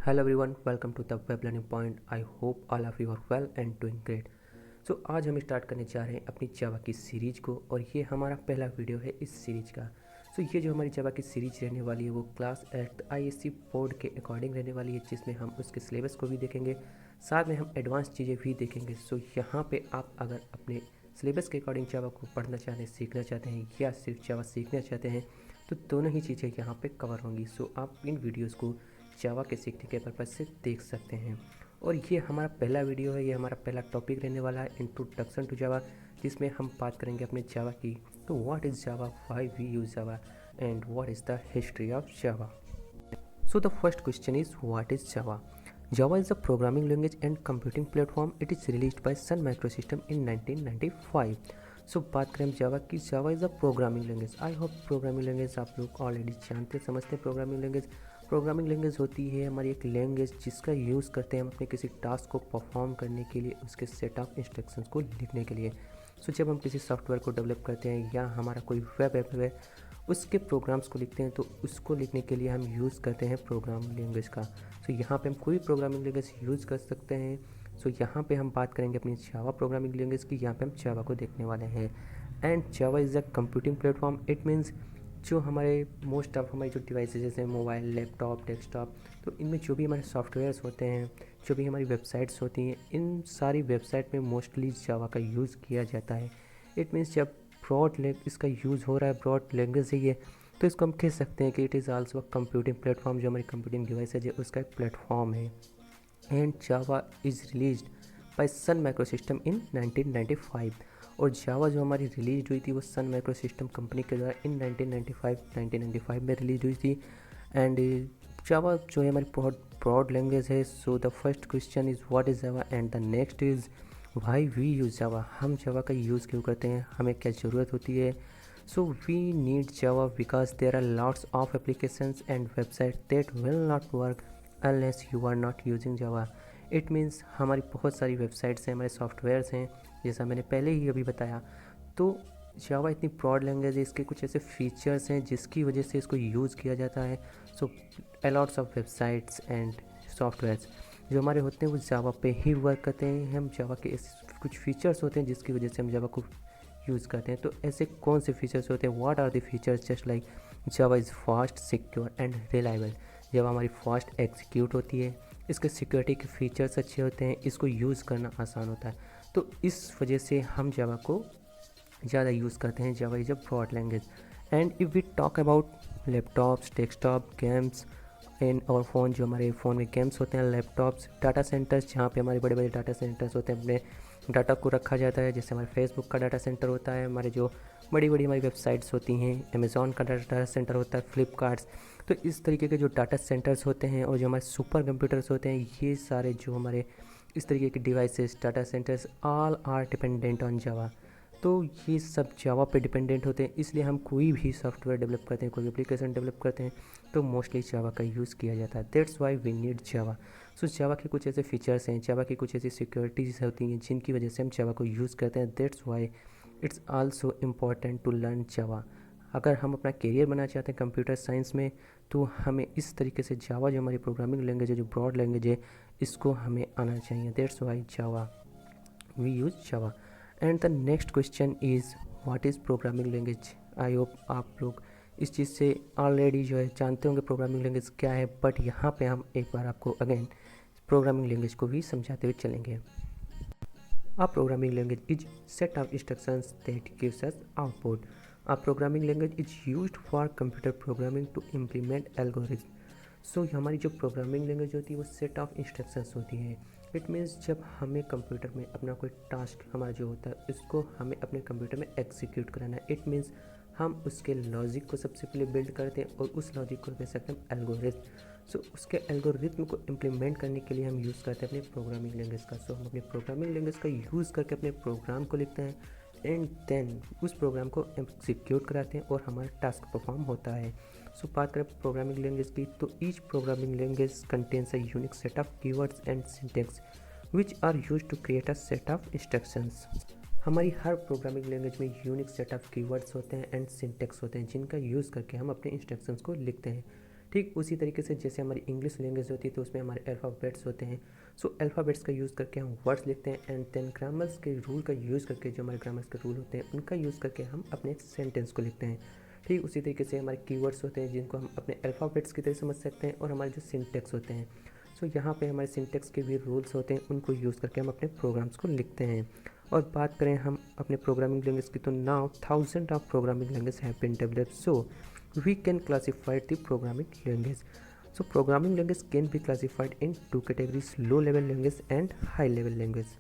Hello everyone, welcome to the web learning point. I hope all of you are well and doing great. So आज हम start करने जा रहे हैं अपनी जावा की सीरीज को, और ये हमारा पहला वीडियो है इस सीरीज का। सो ये जो हमारी जावा की सीरीज रहने वाली है वो क्लास एट आईएससी बोर्ड के अकॉर्डिंग रहने वाली है, जिसमें हम उसके सिलेबस को भी देखेंगे, साथ में हम एडवांस चीज़ें भी देखेंगे। सो यहाँ पे आप अगर अपने सिलेबस के अकॉर्डिंग जावा को पढ़ना चाहते हैं, सीखना चाहते हैं, या सिर्फ जावा सीखना चाहते हैं, तो दोनों ही चीज़ें यहाँ पे कवर होंगी। सो आप इन वीडियोज़ को जावा के सीखने के पर्पज़ से देख सकते हैं। और ये हमारा पहला वीडियो है, ये हमारा पहला टॉपिक रहने वाला है, इंट्रोडक्शन टू जावा, जिसमें हम बात करेंगे अपने जावा की। तो what is Java, why we use Java, and what is the history of Java. So the first question is, what is Java? Java is a programming language and computing platform. It is released by Sun Microsystem in 1995. So बात करें हम जावा की, जावा is a programming language. I hope programming language आप लोग already जानते समझते हैं। Programming language होती है हमारी एक लैंग्वेज जिसका यूज़ करते हैं हम अपने किसी टास्क को परफॉर्म करने के लिए, उसके सेट ऑफ इंस्ट्रक्शंस को लिखने के लिए। सो जब हम किसी सॉफ्टवेयर को डेवलप करते हैं या हमारा कोई वेब ऐप है, उसके प्रोग्राम्स को लिखते हैं, तो उसको लिखने के लिए हम यूज़ करते हैं प्रोग्रामिंग लैंग्वेज का। सो यहाँ पे हम कोई प्रोग्रामिंग लैंग्वेज यूज़ कर सकते हैं। सो यहाँ पे हम बात करेंगे अपनी जावा प्रोग्रामिंग लैंग्वेज की। यहाँ पे हम जावा को देखने वाले हैं। And Java is a computing platform. It means जो हमारे मोस्ट ऑफ हमारी जो डिवाइसेज जैसे मोबाइल, लैपटॉप, डेस्कटॉप, तो इनमें जो भी हमारे सॉफ्टवेयर्स होते हैं, जो भी हमारी वेबसाइट्स होती हैं, इन सारी वेबसाइट में मोस्टली जावा का यूज़ किया जाता है। इट मीन्स जब इसका यूज़ हो रहा है, ब्रॉड लैंग्वेज है ये, तो इसको हम कह सकते हैं कि it is also a computing platform. जो हमारी कंप्यूटिंग डिवाइस है उसका एक प्लेटफॉर्म है। And Java is released by Sun Microsystem in 1995। और जावा जो हमारी रिलीज हुई थी वो सन माइक्रोसिस्टम कंपनी के द्वारा इन 1995 में रिलीज हुई थी। एंड जावा जो है हमारी बहुत ब्रॉड लैंग्वेज है। So the first question is what is Java, and the next is why we use Java. हम जावा का यूज़ क्यों करते हैं, हमें क्या ज़रूरत होती है। So we need Java because there are lots of applications and website that will not work unless you are not using Java. It means हमारी बहुत सारी वेबसाइट्स हैं, हमारे सॉफ्टवेयर्स हैं, जैसा मैंने पहले ही अभी बताया। तो जावा इतनी ब्रॉड लैंग्वेज है, इसके कुछ ऐसे फीचर्स हैं जिसकी वजह से इसको यूज़ किया जाता है। So a lots of websites and softwares जो हमारे होते हैं वो जावा पे ही वर्क करते हैं। हम जावा के कुछ फीचर्स होते हैं जिसकी वजह से हम जावा को यूज़ करते हैं। तो ऐसे कौन से फीचर्स होते हैं, what are the features, just like Java is fast, secure and reliable. Java हमारी फास्ट एग्जीक्यूट होती है, इसके सिक्योरिटी के फीचर्स अच्छे होते हैं, इसको यूज़ करना आसान होता है। तो इस वजह से हम जावा को ज़्यादा यूज़ करते हैं। Java is a broad language. And if we talk about laptops, desktop, games in और फ़ोन, जो हमारे फ़ोन में गेम्स होते हैं, लैपटॉप्स, डाटा सेंटर्स, जहाँ पे हमारे बड़े बड़े डाटा सेंटर्स होते हैं, अपने डाटा को रखा जाता है। जैसे हमारे फेसबुक का डाटा सेंटर होता है, हमारे जो बड़ी बड़ी हमारी वेबसाइट्स होती हैं, अमेज़ॉन का डाटा सेंटर होता है, फ्लिपकार्ट्स। तो इस तरीके के जो डाटा सेंटर्स होते हैं और जो हमारे सुपर कंप्यूटर्स होते हैं, ये सारे जो हमारे इस तरीके के devices, data centers, all are dependent on Java. तो ये सब जावा पे डिपेंडेंट होते हैं, इसलिए हम कोई भी सॉफ्टवेयर डेवलप करते हैं, कोई एप्लीकेशन डेवलप करते हैं, तो मोस्टली जावा का यूज़ किया जाता है। दैट्स वाई वी नीड जावा। सो जावा के कुछ ऐसे फीचर्स हैं, जावा की कुछ ऐसी सिक्योरिटीज़ होती हैं जिनकी वजह से हम जावा को यूज़ करते हैं। That's why it's also important to learn Java. अगर हम अपना करियर बनाना चाहते हैं कंप्यूटर साइंस में, तो हमें इस तरीके से जावा जो हमारी प्रोग्रामिंग लैंग्वेज है, जो ब्रॉड लैंग्वेज है, इसको हमें आना चाहिए। That's why Java, we use Java. And the next question is what is programming language. I hope आप लोग इस चीज़ से ऑलरेडी जो है जानते होंगे प्रोग्रामिंग लैंग्वेज क्या है, बट यहाँ पे हम एक बार आपको अगेन प्रोग्रामिंग लैंग्वेज को भी समझाते हुए चलेंगे। A programming language is set of instructions that gives us output. A programming language is used for computer programming to implement algorithms. सो हमारी जो प्रोग्रामिंग लैंग्वेज होती है वो सेट ऑफ इंस्ट्रक्शंस होती हैं। इट मीन्स जब हमें कंप्यूटर में अपना कोई टास्क हमारा जो होता है उसको हमें अपने कंप्यूटर में एग्जीक्यूट कराना है। इट मीन्स हम उसके लॉजिक को सबसे पहले बिल्ड करते हैं और उस लॉजिक को कह सकते हैं एल्गोरिथम। सो उसके एल्गोरिथम को इम्प्लीमेंट करने के लिए हम यूज़ करते हैं अपने प्रोग्रामिंग लैंग्वेज का। सो हम अपने प्रोग्रामिंग लैंग्वेज का यूज़ करके अपने प्रोग्राम को लिखते हैं एंड देन उस प्रोग्राम को एग्जीक्यूट कराते हैं और हमारा टास्क परफॉर्म होता है। सो बात करें प्रोग्रामिंग लैंग्वेज की, तो each programming language contains a unique set of keywords and syntax which are used to create a set of instructions. हमारी हर प्रोग्रामिंग लैंग्वेज में यूनिक सेट ऑफ कीवर्ड्स होते हैं एंड सिंटैक्स होते हैं जिनका यूज़ करके हम अपने इंस्ट्रक्शंस को लिखते हैं। ठीक उसी तरीके से जैसे हमारी इंग्लिश लैंग्वेज होती है तो उसमें हमारे अल्फ़ाबेट्स होते हैं। सो अल्फ़ाबेट्स का यूज़ करके हम वर्ड्स लिखते हैं एंड देन ग्रामर्स के रूल का यूज़ करके, जो हमारे ग्रामर्स के रूल होते हैं उनका यूज़ करके हम अपने सेंटेंस को लिखते हैं। ठीक उसी तरीके से हमारे कीवर्ड्स होते हैं जिनको हम अपने अल्फ़ाबेट्स की तरह समझ सकते हैं, और हमारे जो सिंटेक्स होते हैं, सो यहाँ पे हमारे सिंटेक्स के भी रूल्स होते हैं, उनको यूज़ करके हम अपने प्रोग्राम्स को लिखते हैं। और बात करें हम अपने प्रोग्रामिंग लैंग्वेज की, तो now thousand of programming language have been developed, so we can classify the programming language. So programming language can be classified in two categories: low level language and high level language.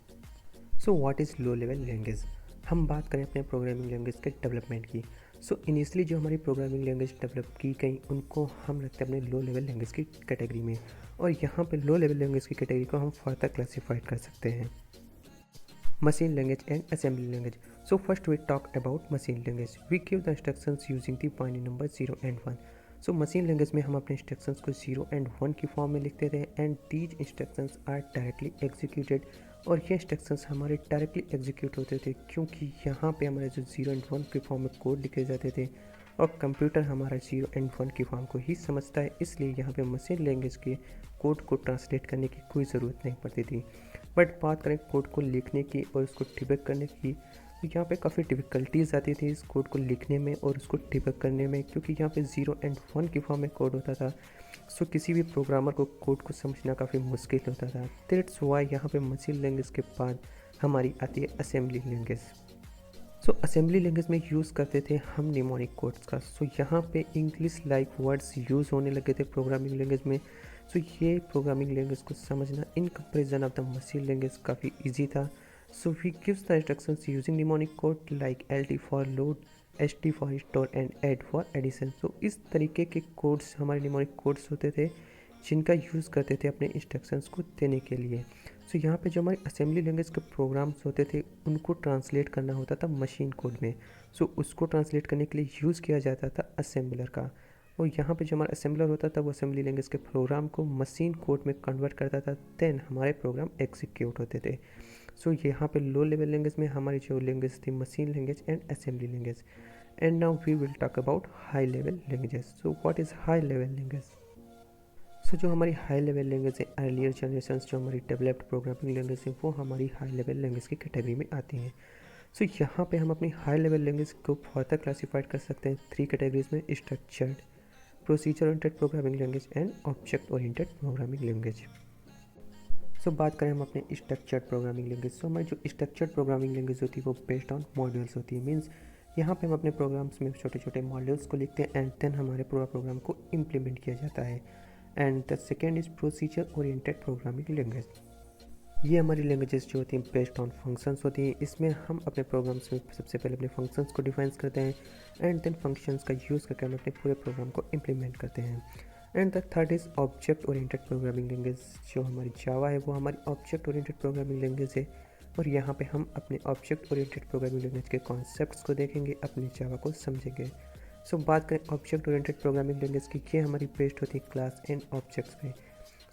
So what is low level language? हम बात करें अपने programming language के development की। So initially जो हमारी programming language develop की गई उनको हम रखते हैं अपने लो लेवल लैंग्वेज की कैटेगरी में, और यहाँ पे लो लेवल लैंग्वेज की कैटेगरी को हम फर्दर क्लासीफाइड कर सकते हैं: machine language and assembly language. So first we talk about machine language. We give the instructions using the binary number 0 and 1. So machine language में हम अपने instructions को 0 and 1 की फॉर्म में लिखते थे, and these instructions are directly executed. और ये instructions हमारे डायरेक्टली एग्जीक्यूट होते थे क्योंकि यहाँ पे हमारे जो 0 and 1 के फॉर्म में कोड लिखे जाते थे, और कंप्यूटर हमारा 0 and 1 की फॉर्म को ही समझता है, इसलिए यहाँ पे मशीन लैंग्वेज के कोड को ट्रांसलेट करने की कोई ज़रूरत नहीं पड़ती थी। बट बात करें कोड को लिखने की और उसको डिबग करने की, तो यहाँ पे काफ़ी डिफ़िकल्टीज आती थी इस कोड को लिखने में और उसको डिबग करने में, क्योंकि यहाँ पे 0 and 1 की फॉर्म में कोड होता था। सो किसी भी प्रोग्रामर को कोड को समझना काफ़ी मुश्किल होता था। दैट्स वाई यहाँ पे मशीन लैंग्वेज के बाद हमारी आती है असेंबली लैंग्वेज। सो असेंबली लैंग्वेज में यूज़ करते थे हम निमोनिक कोड्स का। सो यहाँ पे इंग्लिश लाइक वर्ड्स यूज़ होने लगे थे प्रोग्रामिंग लैंग्वेज में। सो ये प्रोग्रामिंग लैंग्वेज को समझना in comparison of the machine language काफ़ी इजी था। So we gives the instructions using mnemonic code like LT for load, ST for store and add for addition. So इस तरीके के codes हमारे निमोनिक कोड्स होते थे जिनका यूज़ करते थे अपने इंस्ट्रक्शंस को देने के लिए। सो यहाँ पे जो हमारे असेंबली लैंग्वेज के प्रोग्राम्स होते थे उनको ट्रांसलेट करना होता था मशीन कोड में। सो उसको ट्रांसलेट करने के लिए यूज़ किया जाता था असेंबलर का, और यहाँ पे जो हमारा असेंबलर होता था वो असेंबली लैंग्वेज के प्रोग्राम को मशीन कोड में कन्वर्ट करता था, देन हमारे प्रोग्राम एग्जीक्यूट होते थे। सो यहाँ पे लो लेवल लैंग्वेज में हमारी जो लैंग्वेज थी machine language and assembly language. And now we will talk about high level languages. So what is high level language? So जो हमारी हाई लेवल लैंग्वेज है, अर्लियर जनरेशन जो हमारी डेवलप्ड प्रोग्रामिंग लैंग्वेज है वो हमारी हाई लेवल लैंग्वेज की category में आती हैं। सो यहाँ पे हम अपनी हाई लेवल लैंग्वेज को फर्दर क्लासीफाइड कर सकते हैं 3 कैटेगरीज में: structured, procedure oriented programming language and object oriented programming language. So बात करें हम अपने स्ट्रक्चर्ड प्रोग्रामिंग लैंग्वेज। सो हमारी जो स्ट्रक्चर्ड प्रोग्रामिंग लैंग्वेज होती है वो बेस्ड ऑन मॉड्यूल्स होती है। मीन्स यहाँ पे हम अपने प्रोग्राम्स में छोटे छोटे मॉड्यूल्स को लिखते हैं एंड देन हमारे पूरा प्रोग्राम को इम्प्लीमेंट किया जाता है। And the second is procedure oriented programming language. ये हमारी लैंग्वेजेस जो होती हैं बेस्ड ऑन फंक्शंस होती हैं। इसमें हम अपने प्रोग्राम्स में सबसे पहले अपने फंक्शंस को डिफाइन करते हैं एंड देन फंक्शंस का यूज़ करके हम अपने पूरे प्रोग्राम को इम्प्लीमेंट करते हैं। And the third is object oriented programming language. जो हमारी जावा है वो हमारी ऑब्जेक्ट ओरिएंटेड प्रोग्रामिंग लैंग्वेज है, और यहाँ पे हम अपने ऑब्जेक्ट ओरिएंटेड प्रोग्रामिंग लैंग्वेज के कॉन्सेप्ट्स को देखेंगे, अपनी जावा को समझेंगे। सो बात करें ऑब्जेक्ट ओरिएंटेड प्रोग्रामिंग लैंग्वेज की, ये हमारी बेस्ड होती है क्लास एंड ऑब्जेक्ट्स पे।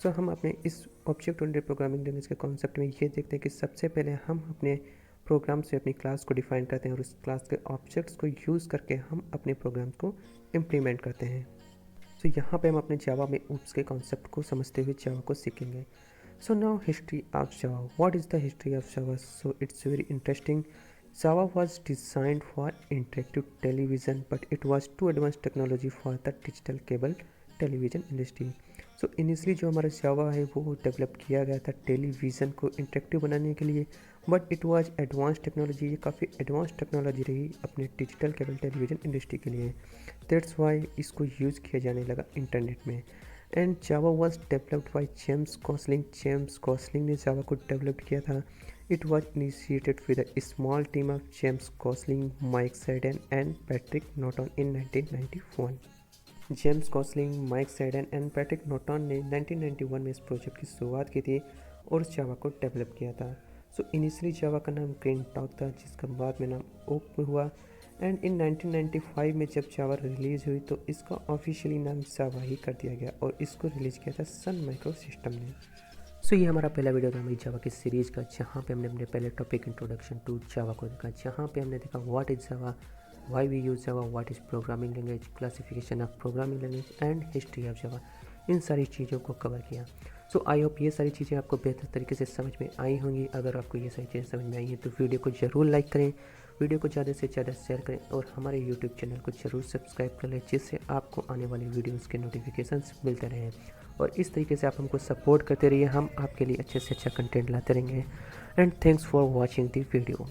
सो हम अपने इस ऑब्जेक्ट ओरिएंटेड प्रोग्रामिंग लैंग्वेज के कॉन्सेप्ट में ये देखते हैं कि सबसे पहले हम अपने प्रोग्राम से अपनी क्लास को डिफाइन करते हैं और उस क्लास के ऑब्जेक्ट्स को यूज़ करके हम अपने प्रोग्राम को इम्प्लीमेंट करते हैं। सो यहाँ पे हम अपने जावा में ऊप्स के कॉन्सेप्ट को समझते हुए जावा को सीखेंगे। So now history of Java. What is the history of Java? So it's very interesting. Java was designed for interactive television, but it was too advanced technology for the digital cable television industry. So initially जो हमारा Java है वो develop किया गया था television को interactive बनाने के लिए, but it was advance technology. ये काफ़ी एडवांस टेक्नोलॉजी रही अपने डिजिटल केबल टेलीविज़न इंडस्ट्री के लिए। दैट्स वाई इसको यूज़ किया जाने लगा इंटरनेट में। And Java was developed by James Gosling. James Gosling ने जावा को डेवलप किया था। It was initiated with a small team of James Gosling, Mike Seddon and Patrick Norton in 1991. James Gosling, Mike Sheridan and Patrick Norton ने 1991 में इस project की शुरुआत की थी और उस जावा को डेवलप किया था। सो इनिशियली जावा का नाम ग्रीन टॉक था, जिसका बाद में नाम ओक हुआ। एंड इन 1995 में जब जावा रिलीज़ हुई तो इसका ऑफिशियली नाम जावा ही कर दिया गया और इसको रिलीज़ किया था सन माइक्रो सिस्टम ने। सो ये हमारा पहला वीडियो था हमारी जावा की सीरीज़ का, जहाँ पे हमने अपने पहले टॉपिक इंट्रोडक्शन टू जावा को देखा, जहाँ पे हमने देखा what is Java, why we use Java, what is programming language, classification of programming language and history of Java, इन सारी चीज़ों को कवर किया। सो आई होप ये सारी चीज़ें आपको बेहतर तरीके से समझ में आई होंगी। अगर आपको ये सारी चीज़ें समझ में आई हैं तो वीडियो को ज़रूर लाइक करें, वीडियो को ज़्यादा से ज़्यादा शेयर करें और हमारे यूट्यूब चैनल को ज़रूर सब्सक्राइब कर लें, जिससे आपको आने वाली वीडियोज़ के नोटिफिकेशंस मिलते रहें। और इस तरीके से आप हमको सपोर्ट करते रहिए, हम आपके लिए अच्छे से अच्छा कंटेंट लाते रहेंगे। And thanks for watching the video.